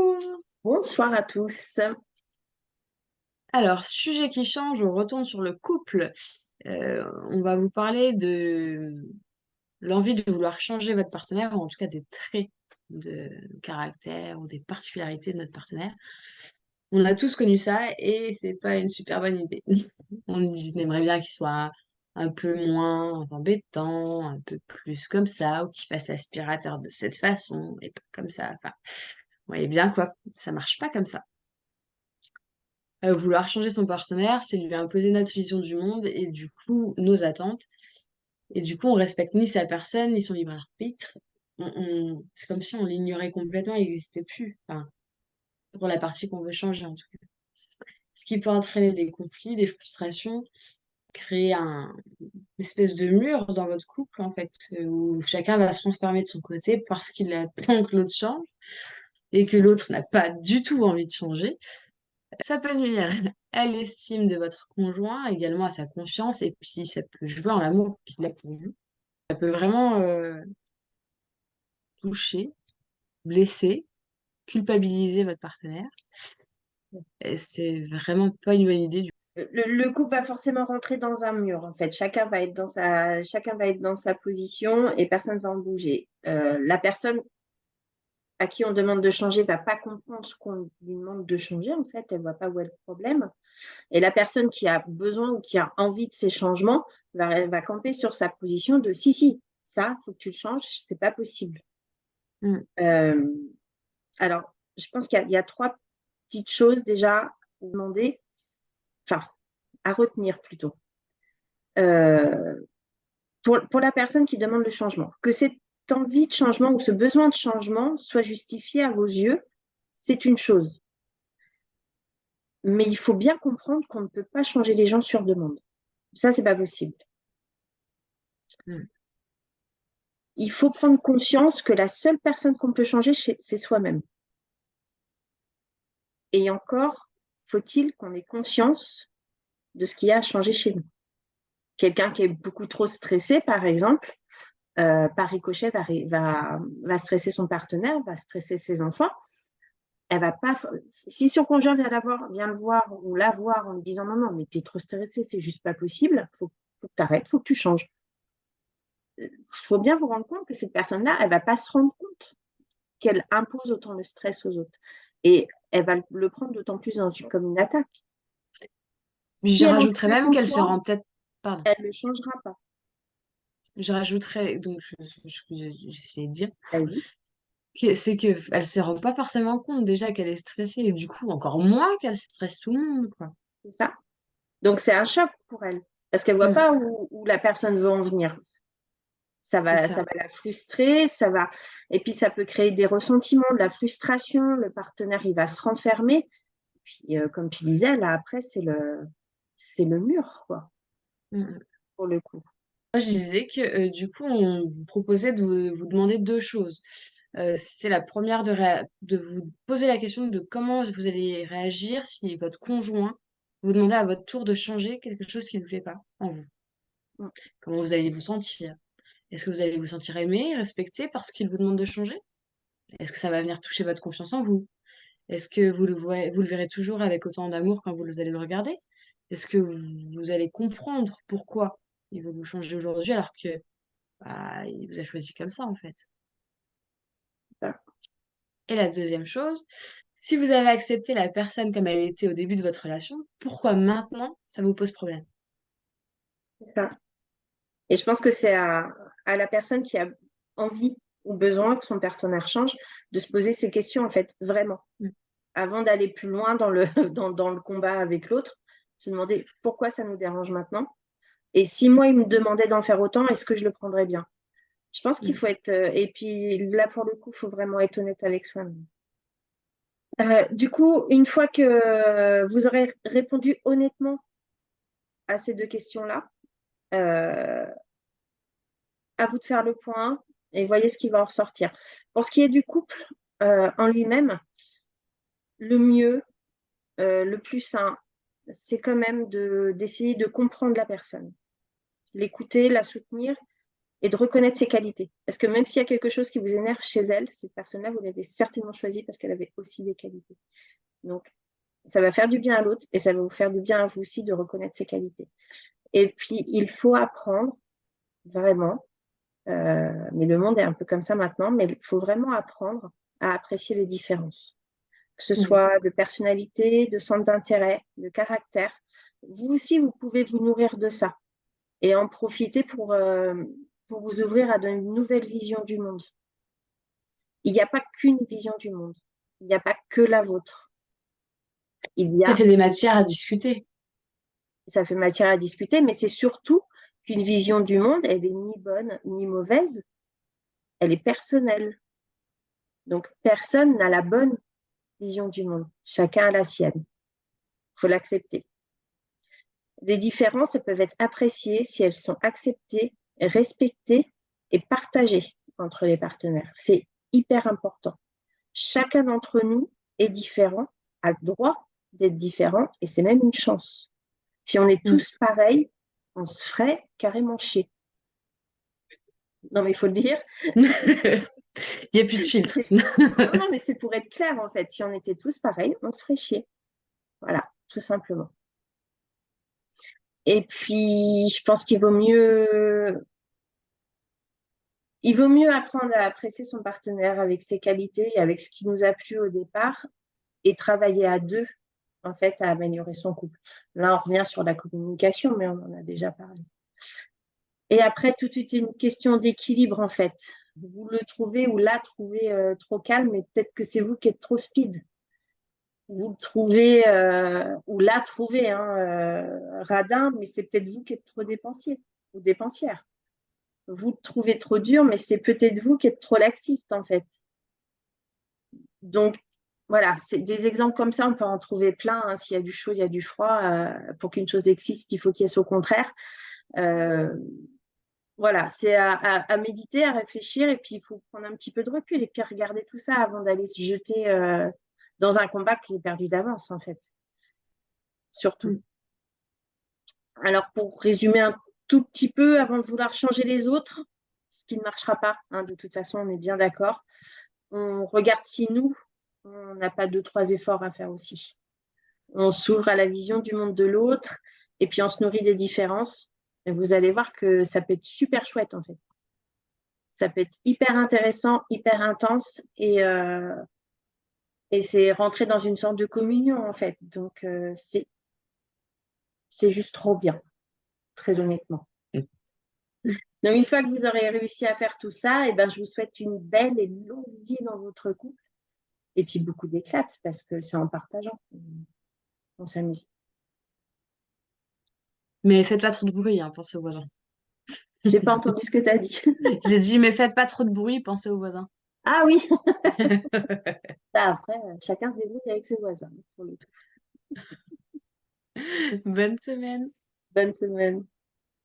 Bonjour. Bonsoir à tous. Alors, sujet qui change, on retourne sur le couple. On va vous parler de l'envie de vouloir changer votre partenaire, ou en tout cas des traits de caractère ou des particularités de notre partenaire. On a tous connu ça et c'est pas une super bonne idée. On aimerait bien qu'il soit un peu moins embêtant, un peu plus comme ça, ou qu'il fasse l'aspirateur de cette façon et pas comme ça. Enfin, vous voyez bien quoi, ça marche pas comme ça. Vouloir changer son partenaire, c'est lui imposer notre vision du monde et du coup nos attentes. Et du coup, on respecte ni sa personne, ni son libre arbitre. C'est comme si on l'ignorait complètement, il n'existait plus. Enfin, pour la partie qu'on veut changer en tout cas. Ce qui peut entraîner des conflits, des frustrations, créer une espèce de mur dans votre couple en fait, où chacun va se renfermer de son côté parce qu'il attend que l'autre change et que l'autre n'a pas du tout envie de changer. Ça peut nuire à l'estime de votre conjoint, également à sa confiance, et puis ça peut jouer en l'amour qu'il a pour vous. Ça peut vraiment toucher, blesser, culpabiliser votre partenaire. Et c'est vraiment pas une bonne idée du Le couple va forcément rentrer dans un mur, en fait. Chacun va être dans sa position et personne ne va en bouger. La personne à qui on demande de changer va pas comprendre ce qu'on lui demande de changer, en fait. Elle voit pas où est le problème. Et la personne qui a besoin ou qui a envie de ces changements va camper sur sa position de si, si, ça, faut que tu le changes, c'est pas possible. Mmh. Euh, alors, je pense qu'il y a trois petites choses déjà à demander, enfin, à retenir plutôt. Euh, pour la personne qui demande le changement, que cette envie de changement ou ce besoin de changement soit justifié à vos yeux, c'est une chose. Mais il faut bien comprendre qu'on ne peut pas changer les gens sur demande. Ça, c'est pas possible. Mmh. Il faut prendre conscience que la seule personne qu'on peut changer, c'est soi-même. Et encore, faut-il qu'on ait conscience de ce qu'il y a à changer chez nous. Quelqu'un qui est beaucoup trop stressé, par exemple, par ricochet, va stresser son partenaire, va stresser ses enfants. Elle va pas. Si son conjoint vient le voir ou la voir en lui disant non, non, mais tu es trop stressé, c'est juste pas possible, faut que tu arrêtes, faut que tu changes. Il faut bien vous rendre compte que cette personne-là, elle va pas se rendre compte qu'elle impose autant de stress aux autres. Et elle va le prendre d'autant plus comme une attaque. Je Si elle en rajouterais prend même qu'elle se rend conscience, peut-être. Pardon. elle ne le changera pas. Je rajouterais, donc j'essayais de dire, Vas-y. c'est qu'elle se rend pas forcément compte déjà qu'elle est stressée, et du coup, encore moins qu'elle stresse tout le monde, quoi. C'est ça. Donc c'est un choc pour elle, parce qu'elle ne voit Mmh. pas où la personne veut en venir. C'est Ça ça. va la frustrer, et puis ça peut créer des ressentiments, de la frustration. Le partenaire, il va se renfermer. Puis, comme tu disais, là, après, c'est le mur, quoi, Mmh. pour le coup. Moi, je disais que du coup, on vous proposait de vous demander deux choses. C'était la première de vous poser la question de comment vous allez réagir si votre conjoint vous demandait à votre tour de changer quelque chose qui ne vous plaît pas en vous. Mm. Comment vous allez vous sentir? Est-ce que vous allez vous sentir aimé, respecté parce qu'il vous demande de changer? Est-ce que ça va venir toucher votre confiance en vous? Est-ce que vous le verrez toujours avec autant d'amour quand vous allez le regarder? Est-ce que vous allez comprendre pourquoi il veut vous changer aujourd'hui alors que bah, il vous a choisi comme ça, en fait. Ça, Et la deuxième chose, si vous avez accepté la personne comme elle était au début de votre relation, pourquoi maintenant ça vous pose problème? c'est ça. Et je pense que c'est à la personne qui a envie ou besoin que son partenaire change de se poser ces questions, en fait, vraiment. Mmh. Avant d'aller plus loin dans dans le combat avec l'autre, se demander pourquoi ça nous dérange maintenant. Et si moi, il me demandait d'en faire autant, est-ce que je le prendrais bien? Je pense qu'il Mmh. faut être. Et puis là, pour le coup, il faut vraiment être honnête avec soi-même. Du coup, une fois que vous aurez répondu honnêtement à ces deux questions-là, euh, à vous de faire le point et voyez ce qui va en ressortir. Pour ce qui est du couple en lui-même, le mieux, le plus sain, c'est quand même d'essayer de comprendre la personne, l'écouter, la soutenir et de reconnaître ses qualités. Parce que même s'il y a quelque chose qui vous énerve chez elle, cette personne-là, vous l'avez certainement choisie parce qu'elle avait aussi des qualités. Donc, ça va faire du bien à l'autre et ça va vous faire du bien à vous aussi de reconnaître ses qualités. Et puis, il faut apprendre, vraiment, mais le monde est un peu comme ça maintenant, mais il faut vraiment apprendre à apprécier les différences, que ce Mm. soit de personnalité, de centre d'intérêt, de caractère. Vous aussi, vous pouvez vous nourrir de ça et en profiter pour vous ouvrir à de nouvelles visions du monde. Il n'y a pas qu'une vision du monde, il n'y a pas que la vôtre. Il y Ça a, fait des matières à discuter. ça fait matière à discuter, mais c'est surtout qu'une vision du monde, elle est ni bonne ni mauvaise, elle est personnelle. Donc, personne n'a la bonne vision du monde. Chacun a la sienne. Il faut l'accepter. Les différences, elles peuvent être appréciées si elles sont acceptées, respectées et partagées entre les partenaires. C'est hyper important. Chacun d'entre nous est différent, a le droit d'être différent et c'est même une chance. Si on est Mm. tous pareils, on se ferait carrément chier. Non, mais il faut le dire. Il n'y a plus de filtre. Non, non, mais c'est pour être clair, en fait. Si on était tous pareils, on se ferait chier. Voilà, tout simplement. Et puis, je pense il vaut mieux apprendre à apprécier son partenaire avec ses qualités et avec ce qui nous a plu au départ et travailler à deux, en fait, à améliorer son couple. Là, on revient sur la communication, mais on en a déjà parlé. Et après, tout est une question d'équilibre, en fait. Vous le trouvez ou la trouvez trop calme, mais peut-être que c'est vous qui êtes trop speed. Vous le trouvez ou la trouvez radin, mais c'est peut-être vous qui êtes trop dépensier ou dépensière. Vous le trouvez trop dur, mais c'est peut-être vous qui êtes trop laxiste, en fait. Donc, voilà, c'est des exemples comme ça, on peut en trouver plein, hein. S'il y a du chaud, il y a du froid. Pour qu'une chose existe, il faut qu'il y ait son contraire. Euh, voilà, c'est à méditer, à réfléchir, et puis il faut prendre un petit peu de recul et puis regarder tout ça avant d'aller se jeter dans un combat qui est perdu d'avance, en fait, surtout. Mm. Alors, pour résumer un tout petit peu, avant de vouloir changer les autres, ce qui ne marchera pas, hein, de toute façon, on est bien d'accord, on regarde si nous, on n'a pas deux, trois efforts à faire aussi. On s'ouvre à la vision du monde de l'autre et puis on se nourrit des différences. Et vous allez voir que ça peut être super chouette en fait. Ça peut être hyper intéressant, hyper intense et c'est rentrer dans une sorte de communion en fait. Donc c'est juste trop bien, très honnêtement. Donc une fois que vous aurez réussi à faire tout ça, et ben, je vous souhaite une belle et longue vie dans votre couple et puis beaucoup d'éclats parce que c'est en partageant qu'on s'amuse. Mais faites pas trop de bruit, hein, pensez aux voisins. J'ai pas entendu ce que tu as dit. J'ai dit, mais faites pas trop de bruit, pensez aux voisins. Ah oui, ça, après, chacun se débrouille avec ses voisins. Pour le coup. Bonne semaine. Bonne semaine.